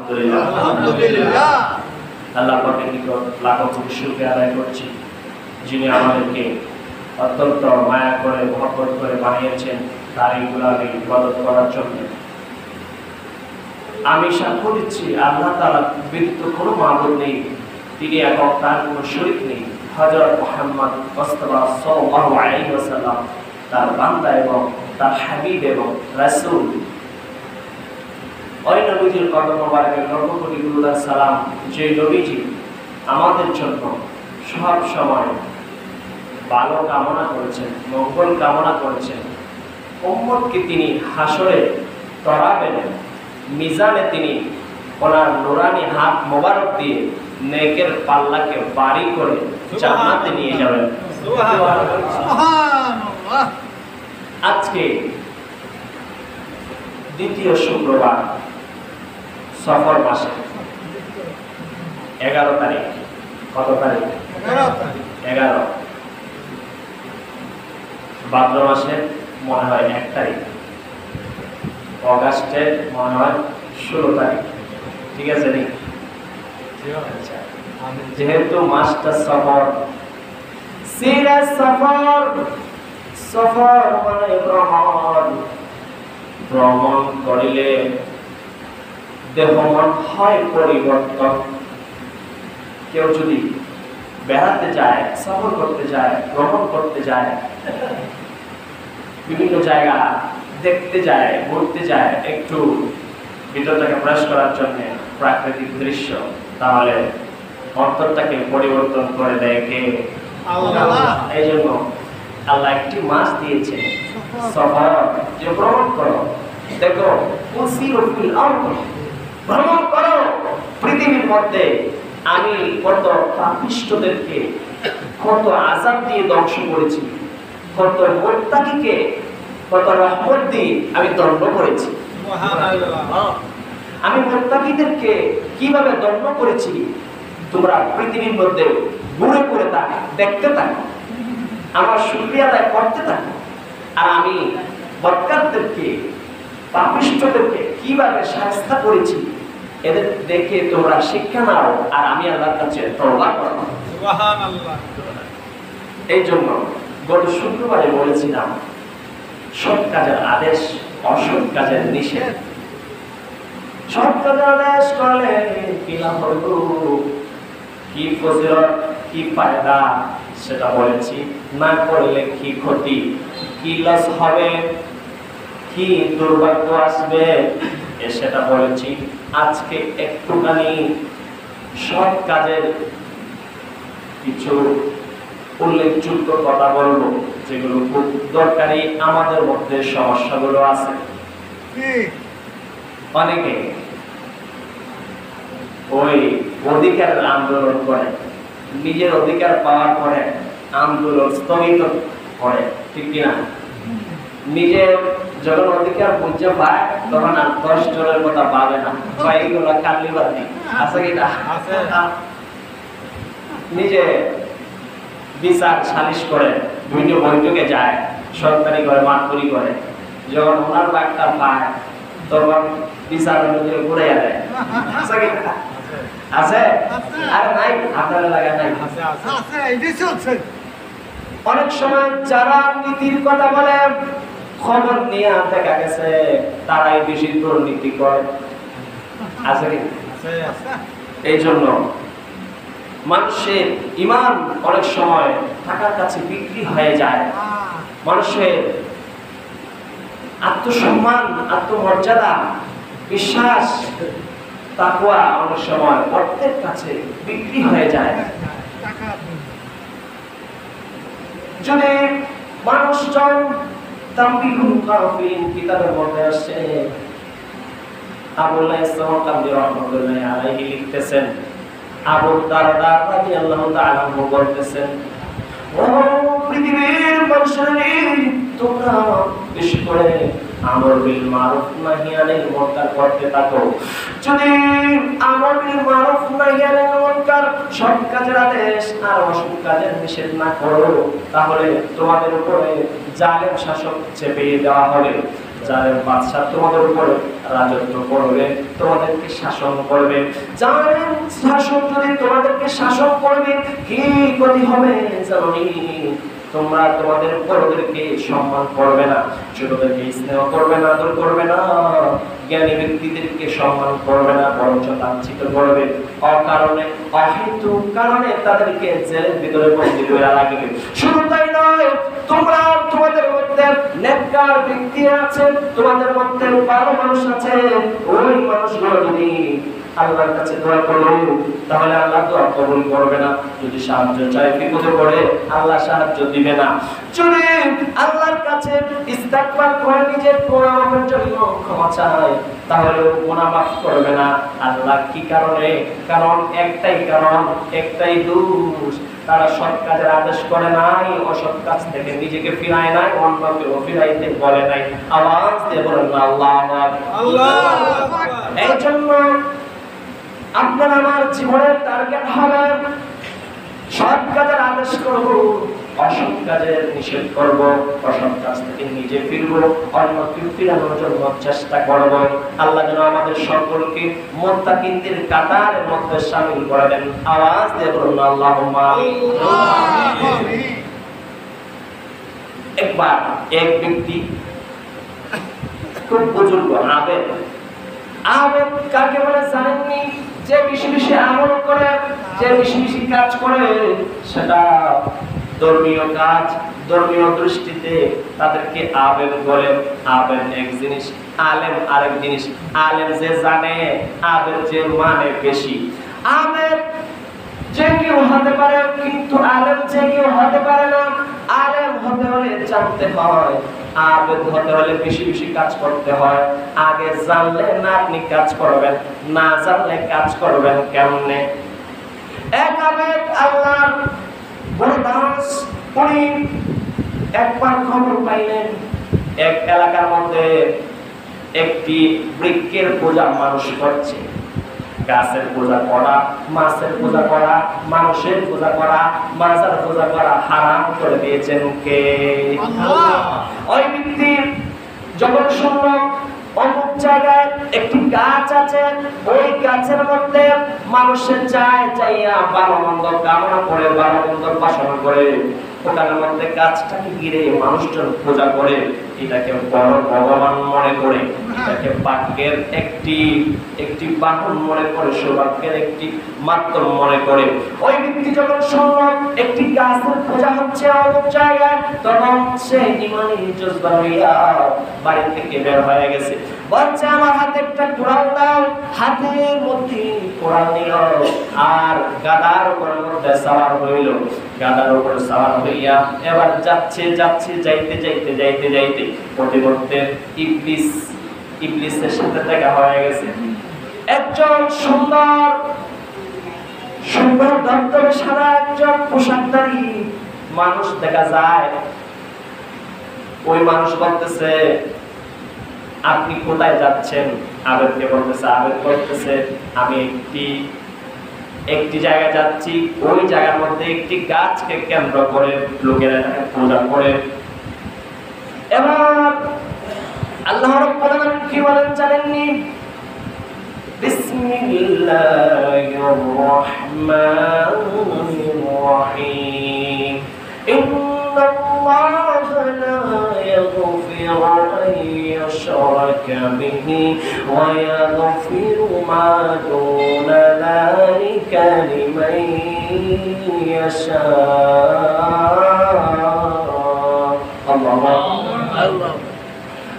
আলহামদুলিল্লাহ। আল্লাহ পাকের নিকট লাখো কোটি শুকরিয়া আদায় করছি, যিনি আমাদেরকে অত্যন্ত মায়া করে মহব্বত করে বানিয়েছেন তার এই গোলামি ইবাদত করার জন্য। আমি সাক্ষ্য দিচ্ছি আল্লাহ তাআলা ব্যতীত কোনো মাবুদ নেই, তিনি একক, তার কোনো শরীক নেই। হযরত মুহাম্মদ মুস্তাফা সাল্লাল্লাহু আলাইহি ওয়াসাল্লাম তার বান্দা এবং তার হাবিব এবং রাসূল। ওই নবীজির কদম মোবারকে লক্ষ কোটি দুরূদ সালাম, যে নবীজি আমাদের জন্য সব সময় ভালো কামনা করেছেন, মঙ্গল কামনা করেছেন। উম্মতকে তিনি হাসরে তরাবেন, মিজানে তিনি ওনার নুরানি হাত মোবারক দিয়ে নেকের পাল্লাকে বাড়ি করে জান্নাতে নিয়ে যাবেন। সুবহানাল্লাহ। আজকে দ্বিতীয় শুক্রবার সফর মাসে 11 তারিখ। কত তারিখ? 11। ভাদ্র মাসের মনে হয় 1 তারিখ, অগাস্টের মনে হয় 16 তারিখ। ঠিক আছে নি? আচ্ছা, যেহেতু মাসটা সফর, সিরাজ সফর, সফর মানে ভ্রমণ, ভ্রমণ করিলে দেহ মন হয় পরিবর্তন। কেউ যদি বেড়াতে যায়, সফর করতে যায়, ভ্রমণ করতে যায়, বিভিন্ন জায়গা দেখতে যায়, ঘুরতে যায়, একটু ভিতরটাকে ফ্রেশ করার জন্য, প্রাকৃতিক দৃশ্য, তাহলে অন্তরটাকে পরিবর্তন করে দেয় কে? আল্লাহ। এই জন্য আল্লাহ একটি মাস দিয়েছে সফর, যে ভ্রমণ করো। দেখো, ভ্রমণ করো পৃথিবীর মধ্যে। আমি কত পাপিষ্ঠদেরকে কত আযাব দিয়ে ধ্বংস করেছি, কত মুত্তাকিকে কত রহমত দিয়ে আমি দণ্ড করেছি। সুবহানাল্লাহ। আমি মুত্তাকিদেরকে কিভাবে দণ্ড করেছি তোমরা পৃথিবীর মধ্যে ঘুরে ঘুরে থাকো, দেখতে থাকো, আমার শুকরিয়া আদায় করতে থাকো। আর আমি বদকারদেরকে, পাপিষ্ঠদেরকে কিভাবে শাস্তি করেছি এদের দেখে তোমরা শিক্ষা নাও, আর আমি আল্লাহর কাছে তওবা করো। সুবহানাল্লাহ। এই জন্য গত শুক্রবারে বলেছিলাম সৎ কাজের আদেশ, অসৎ কাজের নিষেধ। সৎ কাজের আদেশ করলে কি লাভ হইব, কি ফজিলত, কি ফায়দা সেটা বলেছি। না করলে কি ক্ষতি, কি লস হবে, কি দুর্ভাগ্য আসবে সেটা বলেছি। আজকে একটুখানি সৎ কাজের কিছু উল্লেখযোগ্য কথা বলবো, যেগুলো খুব দরকারি। আমাদের মধ্যে সমস্যাগুলো আছে। অনেকে ওই অধিকারের আন্দোলন করে, নিজের অধিকার পাওয়ার পরে আন্দোলন স্থগিত করে, ঠিক কিনা? নিজের যখন অধিকার বুঝে পায় তখন আর 10 জনের কথা পাবে না, এইগুলো কালিবাদী আছে কিনা? নিজে বিচার সালিশ করে, বিভিন্ন বৈঠকে যায়, সরকারি করে, মাতবরি করে, যখন ওনার বাগটা পায় তখন বিচার অনুযায়ী ঘুরে দেয়। আছে কিনা? আছে? আর নাই? আপনার এলাকায় নাই? আছে, এটাই চলছে। অনেক সময় যারা নীতির কথা বলে, খবর নিয়ে দেখা গেছে তারাই বেশি দুর্নীতি করে। আছে কি? এই জন্য মানুষের ঈমান অনেক সময় টাকার কাছে বিক্রি হয়ে যায়। মানুষের আত্মসম্মান, আত্মমর্যাদা, বিশ্বাস, তাকওয়া অনেক সময় অর্থের কাছে বিক্রি হয়ে যায়। যদি মানুষজন তামবিহুল কাফিরিন কিতাবের মধ্যে আসছে, আবুল্লাহ ইসলামকান্দি রহমাতুল্লাহি আলাইহি লিখতেছেন, আবু দারদা রাদিয়াল্লাহু তাআলা বলতেছেন, ও পৃথিবীর মানুষেরা, তোমরা বেশি করে আমর বিল মারুফ নাহি আনিল মুনকার করতে থাকো। যদি আমর বিল মারুফ নাহি আনিল মুনকার, সৎ কাজের আদেশ আর অসৎ কাজের নিষেধ না করো, তাহলে তোমাদের উপরে জালেম শাসক চেপে দেওয়া হবে। জালেম বাদশা তোমাদের উপরে রাজত্ব করবে, তোমাদেরকে শাসন করবে। জালেম শাসন যদি তোমাদেরকে শাসন করবে, কি ক্ষতি হবে জানি? তোমরা তোমাদের বড়দেরকে সম্মান করবে না, ছোটদেরকে স্নেহ করবে না, আদর করবে না, জ্ঞানী ব্যক্তিদেরকে সম্মান করবে না, বরঞ্চ লাঞ্ছিত করবে। অকারণে অহেতুক কারণে তাদেরকে জেলের ভিতরে বন্দী করে রাখবে। শুধু তাই নয়, তোমরা তোমাদের মধ্যে নেককার ব্যক্তি আছে, তোমাদের মধ্যে ভালো মানুষ আছে, ওই মানুষগুলো যদি আল্লাহর কাছে দোয়া করো তাহলে আল্লাহ দোয়া কবুল করবে না। যদি সাহায্য চাই, বিপদে পড়ে, আল্লাহ সাহায্য দিবে না। যদি আল্লাহর কাছে ইস্তিগফার করে নিজের গুনাহের জন্য ক্ষমা চায়, তাহলে গুনাহ মাফ করবে না আল্লাহ। কি কারণে? কারণ একটাই দোষ, তারা সৎ কাজের আদেশ করে নাই, অসৎ কাজ থেকে নিজেকে ফিরায় নাই, অন্যকে ফিরাইতে বলে নাই। আওয়াজ দিয়ে বলেন আল্লাহু আকবার, আল্লাহু আকবার। এই জন্য আপনার আমার জীবনের টার্গেট হবে সৎ কাজের আদেশ করব, অসৎ কাজের নিষেধ করব, অসৎ কাজ থেকে নিজে ফিরব, অন্যকে ফিরানোর জন্য চেষ্টা করব। আল্লাহ যেন আমাদের সকলকে মুত্তাকিনদের কাতারের মধ্যে শামিল করে দেন। আওয়াজ দিয়ে বলুন আল্লাহুম্মা আমিন। একবার এক ব্যক্তি খুব বুজুর্গ আবেদ কাকে বলে জানেননি? যে বেশি বেশি আমল করে, যে বেশি বেশি কাজ করে, সেটা ধর্মীয় কাজ, ধর্মীয় দৃষ্টিতে তাদেরকে আবেদ বলে। আবেদ এক জিনিস, আলেম আরেক জিনিস। আলেম যে জানে, আবেদ যে মানে বেশি। আবেদ যে কেউ হতে পারে, কিন্তু আলেম যে কেউ হতে পারে না। আলেম হতে হলে জানতে হয়, আবেদ হতে হলে বেশি বেশি কাজ করতে হয়। আগে জানলে না আপনি কাজ করবেন, না জানলে কাজ করবেন কেমনে? এক আবেদ আল্লাহর বড় দাস, উনি একবার খবর পাইলেন এক এলাকার মধ্যে একটি বৃক্ষের পূজা মানুষ করছে। গাছের পূজা করা, মাছের পূজা করা, মানুষের পূজা করা, মাজার পূজা করা হারাম করে দিয়েছেন কে? আল্লাহ। ওই ব্যক্তি যখন শুনল অমুক জায়গায় একটি গাছ আছে, ওই গাছের মধ্যে মানুষের যায় যাইয়া ভালো মন্দ কামনা করে, ভালো মন্দ বাসনা করে, ওখানের মধ্যে গাছটাকে ঘিরে মানুষজন পূজা করে, এটাকে বড় ভগবান মনে করে, এটাকে ভাগ্যের একটি বাহন মনে করে, সৌভাগ্যের একটি মাধ্যম মনে করে। ওই ব্যক্তি যখন শুনল একটি গাছের পূজা হচ্ছে অমুক জায়গায়, তখন সে ইমানি জজবা হইয়া বাড়ি থেকে বের হয়ে গেছে। বলছে আমার হাতে একটা কোরআন দাও। হাতের মধ্যে কোরআন নিল আর গাদার উপরের মধ্যে সাওয়ার হইল। গাদার উপরে সাওয়ার হইয়া এবার যাচ্ছে যাইতে প্রতিমধ্যে ইবলিসের সাথে দেখা হয়ে গেছে। একজন সুন্দর দপ্তরে সারা একজন পোশাকধারী মানুষ দেখা যায়। ওই মানুষ বলতেছে আপনি কোথায় যাচ্ছেন? আবেদকে বলতেছে, আবেদ বলতেছে আমি একটি জায়গায় যাচ্ছি, ওই জায়গার মধ্যে একটি গাছকে কেন্দ্র করে লোকেরা পূজা করে। এবার আল্লাহ রাব্বুল আলামিন কি বলেন জানেননি? বিসমিল্লাহির রাহমানির রাহিম। ইন্নাল্লাহা লা ইয়াগফিরু আন ইউশরাকা বিহি ওয়া ইয়াগফিরু মা দুনা যালিকা লিমান ইয়াশা।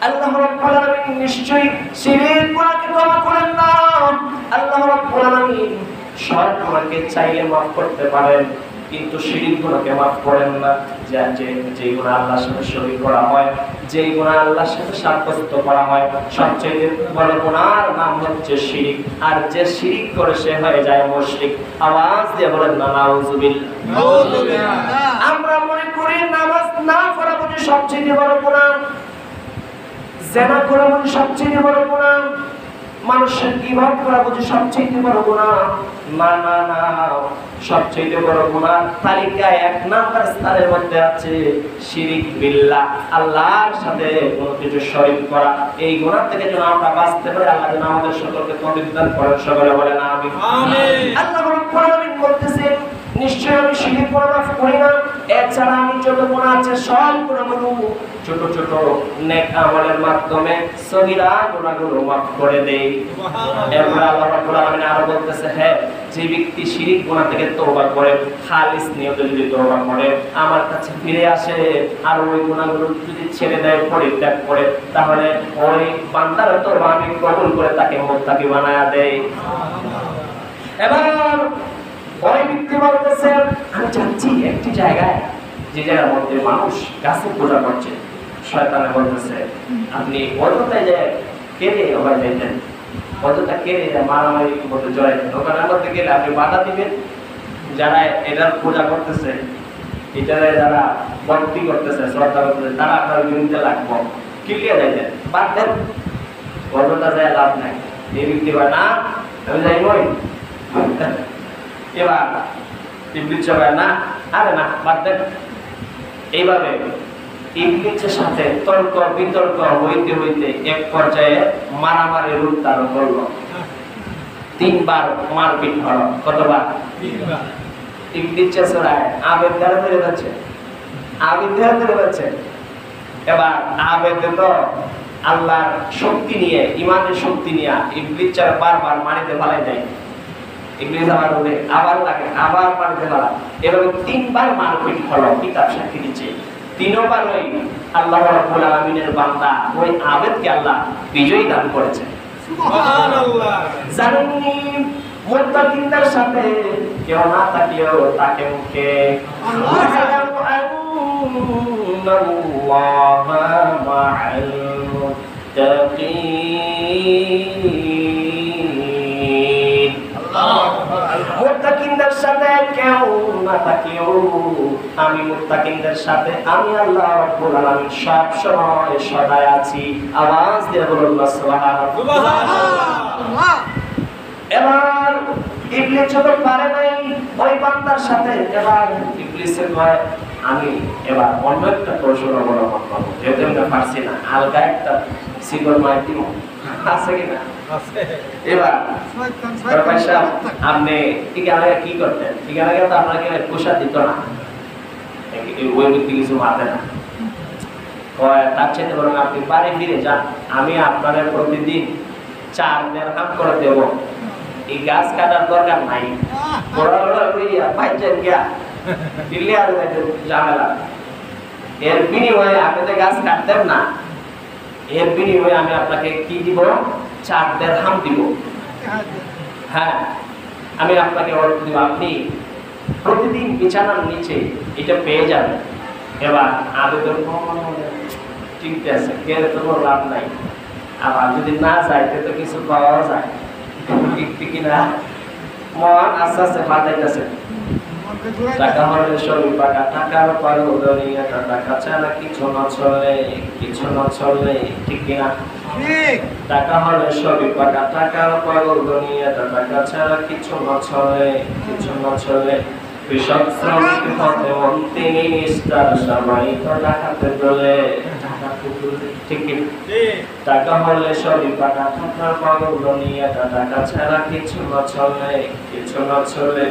আল্লাহ রাব্বুল আলামিন নিশ্চয়ই শিরক গুনাহকে ক্ষমা করেন না। আল্লাহ রাব্বুল আলামিন সব গুনাহকে চাইলে মাফ করতে পারেন, কিন্তু শিরক গুনাহকে মাফ করেন না। যে গুনাহ আল্লাহর সাথে শরীক করা হয়, যে গুনাহ আল্লাহর সাথে সাব্যস্ত করা হয়, সবচেয়ে বড় গুনাহর নাম হচ্ছে শিরক। আর যে শিরক করে সে হয়ে যায় মুশরিক। আওয়াজ দিয়ে বলেন না নাউযুবিল্লাহ। আমরা মনে করি নামাজ না পড়া বুঝি সবচেয়ে বড় গুনাহ, জিনা করা বুঝি সবচেয়ে বড় গুনাহ, মানুষের গীবত করা বুঝি সবচেয়ে বড় গুনাহ? না না না, সবচেয়ে বড় গুনাহ তালিকায় 1 নাম্বার স্থানের মধ্যে আছে শিরিক বিল্লাহ, আল্লাহর সাথে কোনো কিছু শরীক করা। এই গুনাহ থেকে যেন আমরা বাঁচতে পারি, আল্লাহ যেন আমাদের সকলকে তৌফিক দান করেন। সকলে বলেন আমিন। আল্লাহ রাব্বুল আলামিন বলতেছেন, নিশ্চয় আমি শিরিক মাফ করি না, এছাড়া আমি যত গুনাহ আছে সব গুনাহগুলো ছোট ছোট নেক আমলের মাধ্যমে সগীরা গুনাহগুলো মাফ করে দেই। এরপর আল্লাহ রাব্বুল আলামিন আরো বলতেছে, হ্যাঁ, যে ব্যক্তি শিরিক গুনাহ থেকে তওবা করে, খালিস নিয়তে যদি তওবা করে, আমার কাছে ফিরে আসে আর ওই গুনাহগুলো যদি ছেড়ে দেয়, পরিত্যাগ করে, তাহলে ওই বান্দার তওবা আমি কবুল করে তাকে মুত্তাকি বানায়া দেই। এবার ওই ব্যক্তি বলতেছে, আমি যাচ্ছি একটি জায়গায়, যে জায়গার মধ্যে মানুষ গাছে পূজা করছে। শয়তানে বলতেছে, আপনি অযথায় যে কেড়ে হয়ে যাইতেন, অযথা কেড়ে মারামারি মধ্যে জড়াইতেন, ওখানের মধ্যে গেলে আপনি বাধা দিবেন। যারা এটার পূজা করতেছে, এটারে যারা ভক্তি করতেছে, শ্রদ্ধা করতেছে, তারা আপনার বিরুদ্ধে লাগবো, কিলিয়ে যাইতেন, বাদ দেন, অযথা যায় লাভ নাই। এই ব্যক্তি বলে, না আমি যাইবই। এবার ইবলিস বলে, না আরে না, বাদ দেন। এইভাবে ইবলিসের সাথে তর্ক বিতর্ক হইতে হইতে এক পর্যায়ে মারামারি রূপ ধারণ করলো। 3 বার মারপিট হলো। কতবার? 3 বার। ইবলিস চেঁচায়, আবেদ ধরে যাচ্ছে, আবেদ ধরে যাচ্ছে। এবার আবেদ তো আল্লাহর শক্তি নিয়ে, ইমানের শক্তি নিয়ে ইবলিস বারবার মারিতে ফেলাই দেয়। ইবলিস আবার বলে, আবার লাগে, আবার মারিতে ফেলা। এভাবে 3 বার মারপিট হলো। কিতাব সাক্ষী দিচ্ছে 3 বার ওই আল্লাহ রাব্বুল আলামিনের বান্দা ওই আবেদকে আল্লাহ বিজয়ী দান করেছে। সুবহানাল্লাহ। জানেননি মুত্তাকিনদের সাথে কেউ না তাকিয়েও তাকে মুখে আল্লাহু আন্নাল্লাহা মা'আল মুত্তাকিন। মুত্তাকিনদের সাথে কেউ না তাকিয়েও আমি মুত্তাকিনদের সাথে, আমি আল্লাহ রাব্বুল আলামিন সব সময় সদা আছি। আওয়াজ দিয়ে বলুন সুবহানাল্লাহ। এবার ইবলিস যত পারে নাই ওই বান্দার সাথে, এবার ইবলিসের ভয়, আমি এবার অন্য একটা কৌশল অবলম্বন করবো, যেহেতু আমি পারছি না, হালকা একটা শিকড় মার দিব, আছে কিনা? এবার আপনি ঠিকানা কি করতেন? ঠিকানা তো আপনাকে পোষা দিত না, ওই ব্যক্তি কিছু মারতে না। তার চাইতে বরং আপনি বাড়ি ফিরে যান, আমি আপনাদের প্রতিদিন 4 দিরহাম করে দেব। এই গাছ কাটার দরকার নাই, ঝামেলা। এর বিনিময়ে আপনি তো গাছ কাটতেন না, এর বিনিময়ে আমি আপনাকে কি দিব? 4 দিরহাম দিব। হ্যাঁ, আমি আপনাকে অর্থ দিব, আপনি প্রতিদিন বিছানার নিচে এটা পেয়ে যাবেন। এবার আবেদন ঠিক আছে, গেলে তো কোনো লাভ নাই, আবার যদি না যাইতে তো কিছু পাওয়া যায় কিনা। মন আস্তে আস্তে পাল্টাইতেছে। টাকা হলে সবই পাকা, টাকার পাগল দুনিয়াটা, টাকা ছাড়া কিছু না চলে, কিছু না চলে, ঠিক কিনা? টাকা হলে সবই পাকা, টাকার পাগল দুনিয়াটা, টাকা ছাড়া কিছু না চলে, কিছু না চলে। কৃষক শ্রমিক হতে মন্ত্রী মিনিস্টার সবাই তো টাকাতে তোলে, টাকাতে তোলে, ঠিক কি? টাকা হলে সবই পাকা, টাকার পাগল দুনিয়াটা, টাকা ছাড়া কিছু না চলে, কিছু না চলে।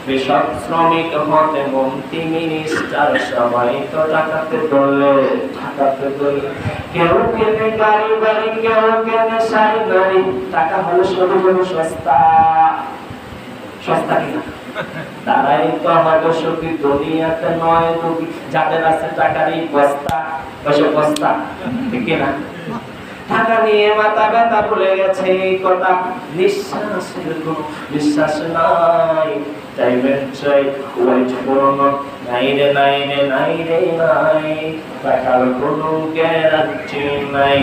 কৃষক শ্রমিক হতে মন্ত্রী মিনিস্টার সবাই তো টাকাতে তোলে, টাকাতে তোলে। কেউ কেনে গাড়ি বাড়ি, কেউ কেনে শাড়ি নারী, টাকা হলে সবই সস্তা, সস্তা কিনা? তারাই তো হয়তো সুখী দুনিয়াতে নয় দুঃখী, যাদের আছে টাকারই বস্তা, ওইসব বস্তা, ঠিক না? টাকা নিয়ে মাথা ব্যথা ভুলে গেছে এই কথা, নিঃশ্বাসের কোনো বিশ্বাস নাই, টাইমের চাই ওয়াইট পুরনো, নাই রে নাই রে নাই রে নাই, টাকার কোনো গ্যারান্টি নাই,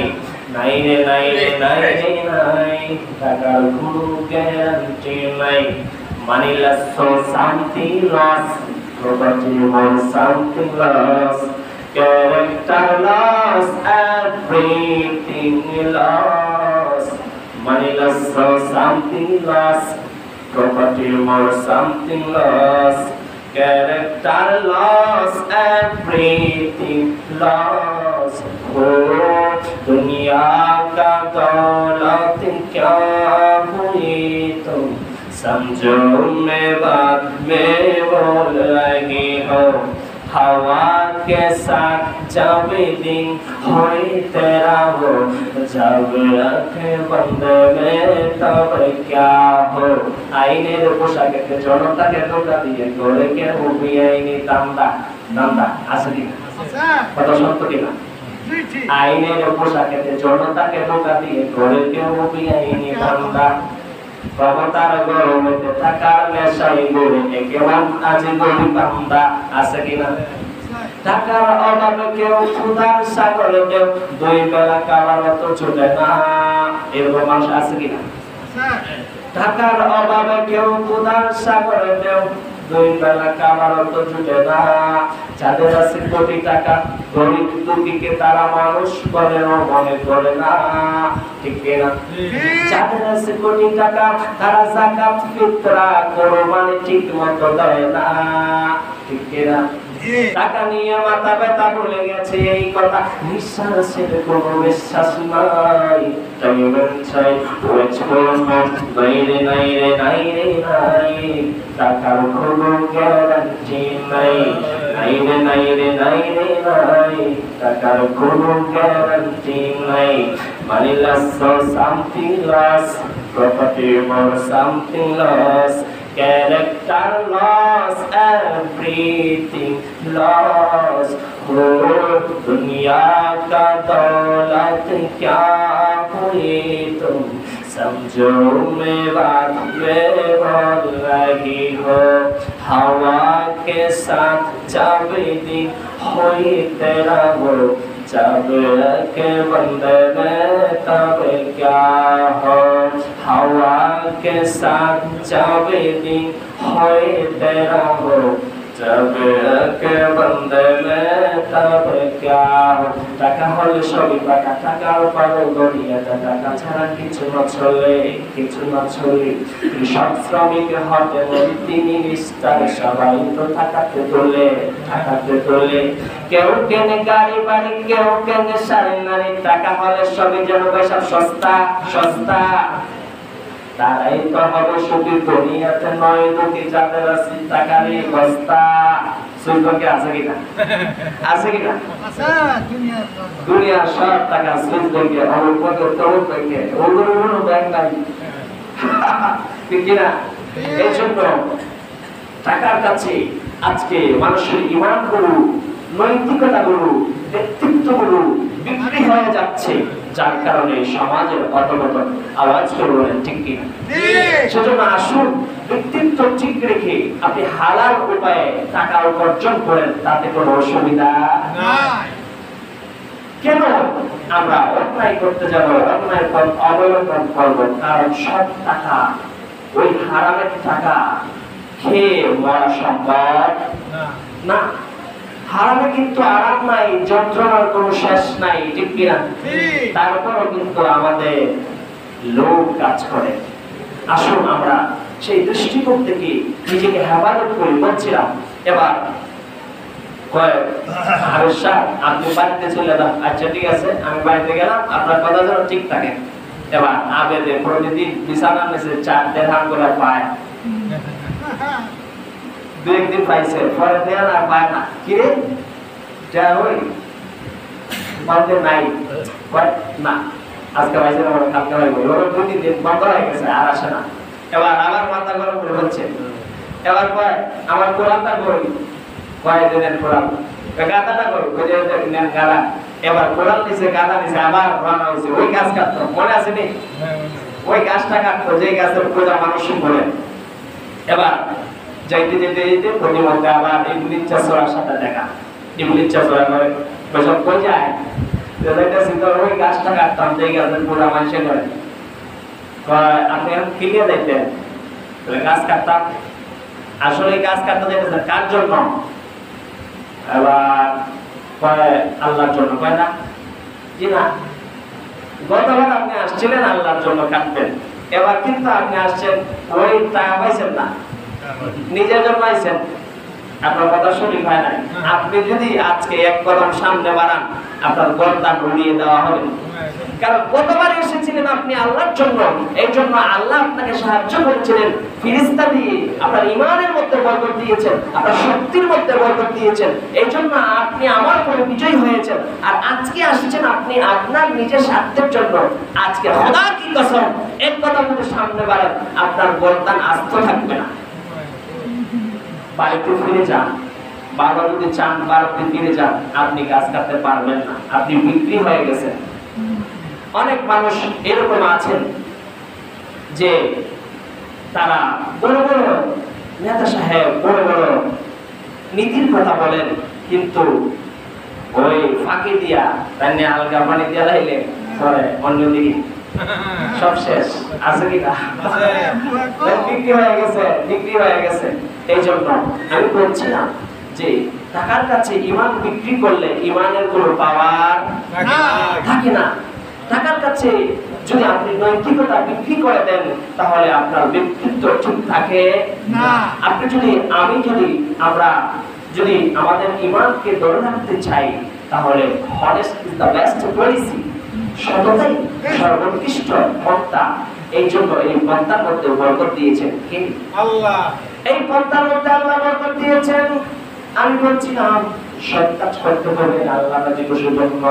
নাই রে নাই রে নাই রে নাই, টাকার কোনো গ্যারান্টি নাই। Money loss, so something lost. Property was something lost. Character lost, everything lost. money loss or something lost, property more something lost, character loss, everything lost. Oh, दुनिया का दौलत क्या हुई तुम समझो मैं बात में बोल रही हो, हवा के साथ जब दिन होई तेरा हो, जब आँखें बंद में तब क्या हो। आईने পোশাকে জনতাকে ধোঁকা দিয়ে করে কে মুভি আইনি দামদা দামদা আছে কি কথা সত্য কিনা? আইনের পোশাকে জনতাকে ধোঁকা দিয়ে করে কে মুভি আইনি দামদা, ক্ষমতার গরমেতে থাকার নেশায় গড়ে কেমন আছে গরিব বান্দা আছে কিনা? টাকার অভাবে কেউ ক্ষুধার সাগরে কেউ দুই বেলা খাবার তো চলে না, এরকম মানুষ আছে কিনা? টাকার অভাবে কেউ ক্ষুধার সাগরে কেউ দুই বেলা খাবার তো চলে না, যাদের আছে কোটি টাকা গরিব দুঃখীকে তারা মানুষ করে মনে করে না, ঠিক কিনা? যাদের আছে কোটি টাকা তারা যাকাত ফিতরা কোরবানি ঠিক মতো দেয় না, ঠিক কিনা? টাকা নিয়ে মাথা ব্যথা ভুলে গেছে এই কথা, নিঃশ্বাসের কোনো বিশ্বাস নাই, তাই চাই নাই রে নাই রে নাই রে নাই, টাকার কোনো গ্যারান্টি নাই, নাই রে নাই রে নাই রে নাই, টাকার কোনো গ্যারান্টি নাই। Money loss or something lost, property or something lost, character loss, everything lost. Oh, दुनिया का दौलत क्या हुई तुम समझो मैं बात में बोल रही हो, हवा के साथ जब दिन होई तेरा हो, जब के बंदे में तब क्या हो, हवा के साथ जब दिन होई तेरा हो, जब के बंदे में तब क्या हो। টাকা হলে সবই পাকা, টাকার পাগল দুনিয়াটা, টাকা ছাড়া কিছু না চলে, কিছু না চলে। কৃষক শ্রমিক হতে তিনি নিষ্ঠার সবাই তো টাকাতে তোলে, টাকাতে তোলে। কেউ কেনে গাড়ি বাড়ি, কেউ কেনে শাড়ি নারী, টাকা হলে সবই যেন সব সস্তা সস্তা। তারাই তো হবে সুখী দুনিয়াতে, নয় দুঃখী যাদের আছে টাকারই বস্তা। সুইজকে আছে কিনা? আছে কিনা? দুনিয়ার সব টাকা সুইজ ব্যাংকে, অমুক ব্যাংকে, তমুক ব্যাংকে, ওগুলো কোনো ব্যাংক নাই, ঠিক কিনা? এই জন্য টাকার কাছে আজকে মানুষের ইমান গুলো, নৈতিকতা গুলো, ব্যক্তিত্ব গুলো বিক্রি হয়ে যাচ্ছে, যার কারণে সমাজের অধঃপতন। আওয়াজ করে বলেন ঠিক কি? সেজন্য আসুন ব্যক্তিত্ব ঠিক রেখে আপনি হালাল উপায়ে টাকা উপার্জন করেন, তাতে কোনো অসুবিধা নাই। কেন আমরা অন্যায় করতে যাব, অন্যায় পথ অবলম্বন করব? কারণ সব টাকা ওই হারামের টাকা খেয়ে মরা সম্ভব না। হারামে কিন্তু আরাম নাই, যন্ত্রণার কোনো শেষ নাই, ঠিক কিনা? তারপরও কিন্তু আমাদের লোভ কাজ করে। আসুন আমরা সেই দৃষ্টিকোণ থেকে নিজেকে হেফাজত করি। বলছিলাম এবার আপনি বাড়িতে চলে যান, আচ্ছা ঠিক আছে, আমি বাড়িতে গেলাম, আপনার কথা যেন ঠিক থাকে। এবার আবেদে প্রতিদিন বিছানার নিচে 4 দিরহাম করে পায়, 2 একদিন পাইছে, পরে দেন আর পায় না, কিরে যা হই বলতে নাই না, আজকে পাইছে না, কালকে পাইব, ওর 2-3 দিন বন্ধ হয়ে গেছে, আর আসে না। এবার আবার মাথা গরম করে বলছে, এবার কয় আমার কোরআনটা কই, কয়েকদিনের কোরআন, গাদাটা কই, ওই যে নেন গাদা। এবার কোরআন নিচে গাদা নিচে আবার রান্না হয়েছে, ওই গাছ কাটতো, মনে আছে নি? ওই গাছটা কাটতো, যে গাছের পূজা মানুষ করে। এবার যাইতে যেতে যেতে প্রতিমধ্যে আবার ইবলিস চাচরার সাথে দেখা, ইবলিস চাচরা করে বসব কই যায়, ওই গাছটা কাটতাম, যে গাছের পূজা মানুষ করে। আপনি কিনে দেখতেন গাছ কাটতাম, আসলে গাছ কাটতে যেতেছেন কার জন্য? এবার কয় আল্লাহর জন্য, কয় না জি না, গতবার আপনি আসছিলেন আল্লাহর জন্য কাটবেন, এবার কিন্তু আপনি আসছেন ওই টাকা পাইছেন না, নিজের জন্য আইছেন। আপনার কথা সঠিক হয় নাই। আপনি যদি আজকে এক কদম সামনে বাড়ান, আপনার গর্দান উড়িয়ে দেওয়া হবে। কারণ গতবার এসেছিলেন আপনি আল্লাহর জন্য, এই জন্য আল্লাহ আপনাকে সাহায্য করেছিলেন ফিরিস্তা দিয়ে, আপনার ইমানের মধ্যে বরকত দিয়েছেন, আপনার শক্তির মধ্যে বরকত দিয়েছেন, এই জন্য আপনি আমার উপরে বিজয়ী হয়েছেন। আর আজকে আসছেন আপনি আপনার নিজের স্বার্থের জন্য। আজকে খোদা কি কসম, এক কথা মধ্যে সামনে বাড়ান, আপনার গর্দান আস্ত থাকবে না। বাড়িতে ফিরে যান, বাবা যদি চান বাড়িতে ফিরে যান, আপনি কাজ করতে পারবেন না, আপনি বিক্রি হয়ে গেছেন। অনেক মানুষ এরকম আছেন যে তারা বড় বড় নেতা সাহেব, বড় বড় নীতির কথা বলেন, কিন্তু ওই ফাঁকি দিয়া তাই আলগা পানি দিয়া লাইলে পরে অন্যদিকে সব শেষ। আছে কি না? বিক্রি হয়ে গেছে, বিক্রি হয়ে গেছে। এই জন্য আমি বলছিলাম যে টাকার কাছে ইমান বিক্রি করলে ইমানের কোনো পাওয়ার থাকে না। টাকার কাছে যদি আপনি নৈতিকতা বিক্রি করে দেন, তাহলে আপনার ব্যক্তিত্ব ঠিক থাকে না। আপনি যদি আমরা যদি আমাদের ইমানকে ধরে রাখতে চাই, তাহলে honest is the best policy, সততাই সর্বোৎকৃষ্ট পন্থা। এই জন্য এই পন্থার মধ্যে বরকত দিয়েছেন কে? আল্লাহ। এই পন্থার মধ্যে আল্লাহ বরকত দিয়েছেন। আমি বলছিলাম সৎ কাজ করতে হবে আল্লাহ রাজি খুশির জন্য,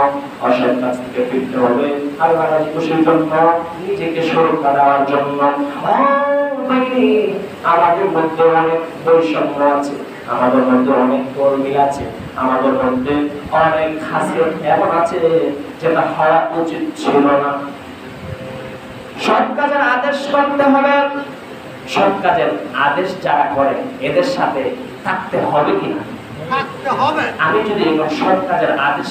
অসৎ কাজ থেকে ফিরতে হবে আল্লাহ রাজি খুশির জন্য, নিজেকে সুরক্ষা দেওয়ার জন্য। আমাদের মধ্যে অনেক বৈষম্য আছে, আমাদের মধ্যে অনেক গোলমিল আছে, আমাদের মধ্যে অনেক খাসিয়ত এমন আছে যেটা হওয়া উচিত ছিল না। সৎ কাজের আদেশ করতে হবে, সৎ কাজের আদেশ যারা করে এদের সাথে থাকতে হবে কিনা? থাকতে হবে। আমি যদি সৎ কাজের আদেশ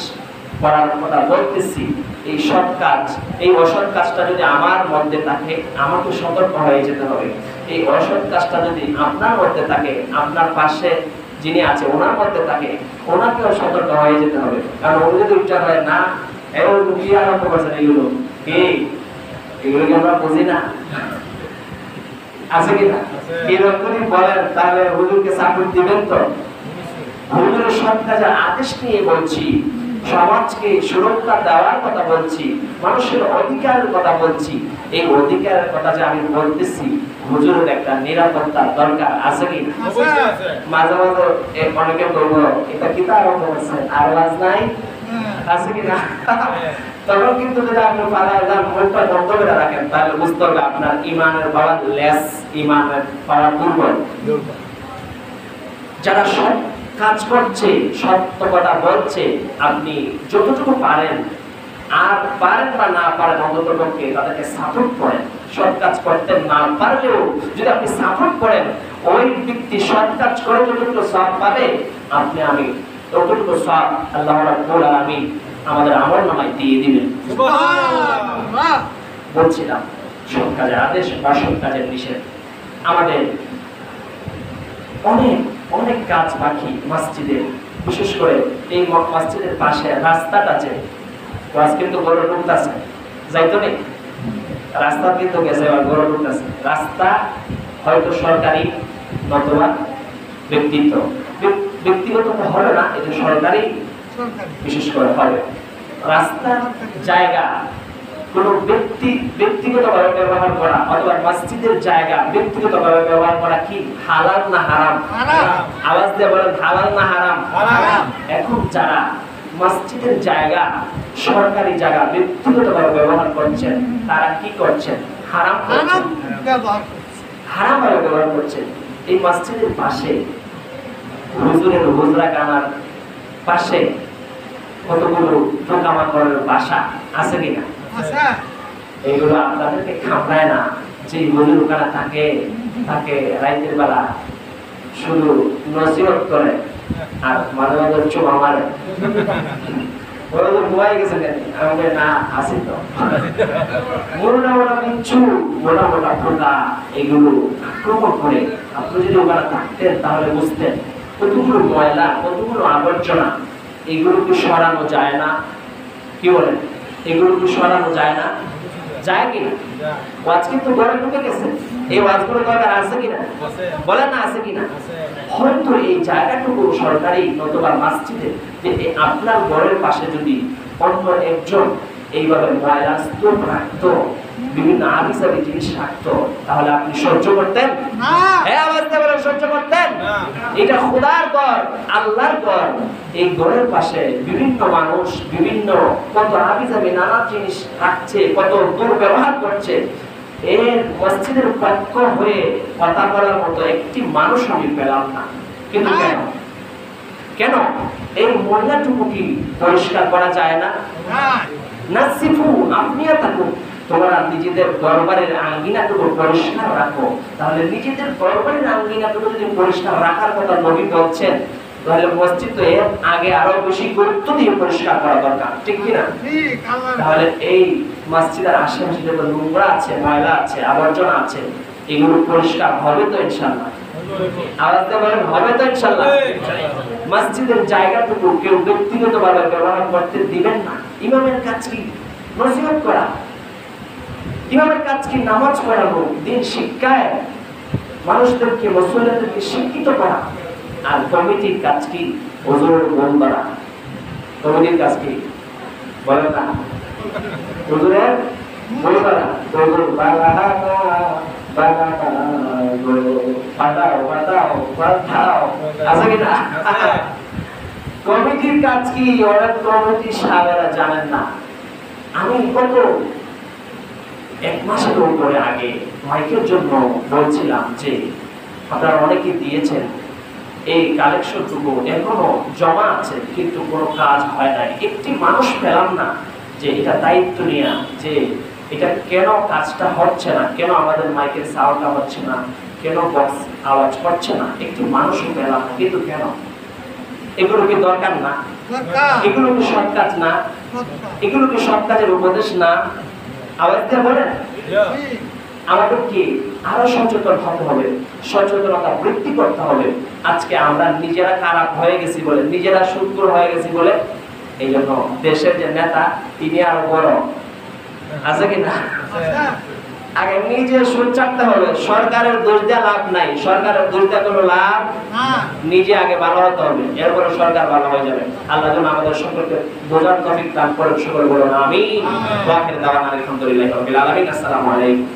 করার কথা বলতেছি, এই সৎ কাজ, এই অসৎ কাজটা যদি আমার মধ্যে থাকে, আমাকে সতর্ক হয়ে যেতে হবে। এই অসৎ কাজটা যদি আপনার মধ্যে থাকে, আপনার পাশে যিনি আছে ওনার মধ্যে থাকে, ওনাকেও সতর্ক হয়ে যেতে হবে। কারণ উনি যদি উচ্চার হয় না, এগুলো কি আরম্ভ করছেন, এগুলো কি, এগুলো কি আমরা বুঝি না? আছে কিনা? এরকম যদি বলেন তাহলে হুজুরকে সাপোর্ট দিবেন তো? হুজুরের সৎ কাজের আদেশ নিয়ে বলছি, সমাজকে সুরক্ষা দেওয়ার কথা বলছি, মানুষের অধিকারের কথা বলছি। এই অধিকারের কথা যে আমি বলতেছি, হুজুরের একটা নিরাপত্তার দরকার আছে কি? মাঝে মাঝে অনেকে বলবো এটা কি তার অবস্থা আর আওয়াজ নাই, আছে কি না? তখন কিন্তু যদি আপনি পাড়ায় যান, মুখটা বন্ধ করে রাখেন, তাহলে বুঝতে হবে আপনার ইমানের পাওয়ার লেস, ইমানের পাওয়ার দুর্বল। যারা সব কাজ করছে, সত্য কথা বলছে, আপনি যতটুকু পারেন, আর পারেন বা না পারেন, অন্তত পক্ষে তাদেরকে সাপোর্ট করেন। সৎ কাজ করতে না পারলেও যদি আপনি সাপোর্ট করেন, ওই ব্যক্তি সৎ কাজ করে যতটুকু সওয়াব পাবে, আপনি আমি ততটুকু সওয়াব আল্লাহ রাব্বুল আলামিন আমাদের আমলনামায় দিয়ে দিবেন। সুবহানাল্লাহ। বলছিলাম সৎ কাজের আদেশ, অসৎ কাজের নিষেধ। আমাদের অনেক অনেক কাজ বাকি মসজিদে, বিশেষ করে এই মসজিদের পাশে রাস্তাটা আছে, ওয়াজ কিন্তু গড়ে ঢুকতেছে, যাইতো নেই রাস্তা কিন্তু গেছে, এবার গড়ে ঢুকতেছে। রাস্তা হয়তো সরকারি নতুবা ব্যক্তিগত তো হবে না, এটা সরকারি বিশেষ করে হবে। রাস্তার জায়গা কোন ব্যক্তিগতভাবে ব্যবহার করা অথবা মসজিদের জায়গা ব্যক্তিগতভাবে ব্যবহার করা কি হালাল না হারাম? আওয়াজ দিয়ে বলেন হালাল না হারাম? এখন যারা মসজিদের জায়গা, সরকারি জায়গা ব্যক্তিগতভাবে ব্যবহার করছেন, তারা কি করছেন? হারাম ভাবে ব্যবহার করছেন। এই মসজিদের পাশে হুজুরের হুজরাখানার পাশে কতগুলো পোকামাকড়ের বাসা আছে কিনা? এইগুলো আপনাদেরকে খামড়ায় না? যে হুজুর ওখানে তাকে রাতের বেলা শুধু নসিহত করে আর মাঝে মাঝে চুমা মারে। ওরা তো ঘুমাই গেছে কেন? আমাকে না আসি তো মোটা মোটা বিচ্ছু, মোটা মোটা পোকা, এগুলো আক্রমণ করে। আপনি যদি ওখানে থাকতেন তাহলে বুঝতেন কতগুলো ময়লা, কতগুলো আবর্জনা, এগুলো কি সরানো যায় না? কি বলেন? এগুলো কি সরানো যায় না? যায় কিনা? ওয়াজ কিন্তু ঘরে ঢুকে গেছে, এই ওয়াজগুলো দরকার আছে কিনা? বলেন না আছে কিনা? হয়তো এই জায়গাটুকু সরকারি নতুবা মসজিদে যে আপনার ঘরের পাশে যদি অন্য একজন এইভাবে ময়লা স্তূপ রাখতো, বিভিন্ন আবিজাবি জিনিস রাখতো, তাহলে আপনি সহ্য করতেন? হ্যাঁ, আওয়াজ দিয়ে বলেন সহ্য করতেন? এটা খোদার ঘর, আল্লাহর ঘর। এই ঘরের পাশে বিভিন্ন মানুষ বিভিন্ন কত আবিজাবি নানা জিনিস রাখছে, কত দুর্ব্যবহার করছে। এর মসজিদের পক্ষ হয়ে কথা বলার মতো একটি মানুষ আমি পেলাম না। কিন্তু কেন? কেন এই ময়লাটুকু কি পরিষ্কার করা যায় না? নাসিফু আপনিও থাকুন, তোমরা নিজেদের দরবারের আঙ্গিনাটুকু পরিষ্কার রাখো। তাহলে নিজেদের দরবারের আঙ্গিনাটুকু যদি পরিষ্কার রাখার কথা নবী বলছেন, তাহলে মসজিদ তো এর আগে আরো বেশি গুরুত্ব দিয়ে পরিষ্কার করা দরকার, ঠিক কিনা? তাহলে এই মসজিদের আশেপাশে যত নোংরা আছে, ময়লা আছে, আবর্জনা আছে, এগুলো পরিষ্কার হবে তো ইনশাআল্লাহ? আওয়াজ দিয়ে বলেন হবে তো ইনশাআল্লাহ? মসজিদের জায়গাটুকু কেউ ব্যক্তিগতভাবে ব্যবহার করতে দিবেন না। ইমামের কাজ কি? নসিহত করা। ইমামের কাজ কি? নামাজ পড়ানো, দিন শিক্ষায় মানুষদেরকে, মুসলিমদেরকে শিক্ষিত করা। আর কমিটির কাজ কি? হুজুরের মন বাড়া। কমিটির কাজ কি? বলেন না, হুজুরের মন বাড়া। হুজুর বাড়ানা কমিটির কাজ কি? অনেক কমিটি সাহেবেরা জানেন না। আমি গত এক মাসের উপরে আগে মাইকের জন্য বলছিলাম যে আপনারা অনেকে দিয়েছেন, এই কালেকশনটুকু এখনো জমা আছে, কিন্তু কোনো কাজ হয় নাই। একটি মানুষ পেলাম না যে এটা দায়িত্ব নিয়ে, যে এটা কেন কাজটা হচ্ছে না, কেন আমাদের মাইকের সাউন্ডটা হচ্ছে না, কেন বক্স আওয়াজ করছে না, একটি মানুষও পেলাম না। কিন্তু কেন? এগুলো কি দরকার না? এগুলো কি সৎ কাজ না? এগুলো কি সৎ কাজের উপদেশ না? আওয়াজ দিয়ে বলেন। আমাদের কি আরো সচেতন হতে হবে, সচেতনতা বৃদ্ধি করতে হবে। আজকে আমরা নিজেরা খারাপ হয়ে গেছি বলে, নিজেরা সুদূর হয়ে গেছি বলে, এই জন্য দেশের যে নেতা তিনি আরো বড় আছে কিনা? আগে নিজে সুদ চাটতে হবে। সরকারের দোষ দেওয়া লাভ নাই, সরকারের দোষ দেওয়া কোনো লাভ, নিজে আগে ভালো হতে হবে, এরপরে সরকার ভালো হয়ে যাবে। আল্লাহ যেন আমাদের সকলকে বোঝার তৌফিক দান করেন। সকলে বলুন আমিন। ওয়া আখিরু দাওয়ানা আলহামদুলিল্লাহি রাব্বিল আলামিন। আসসালামু আলাইকুম।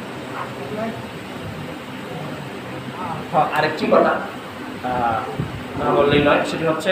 আরেকটি কথা না বললেই নয়, সেটি হচ্ছে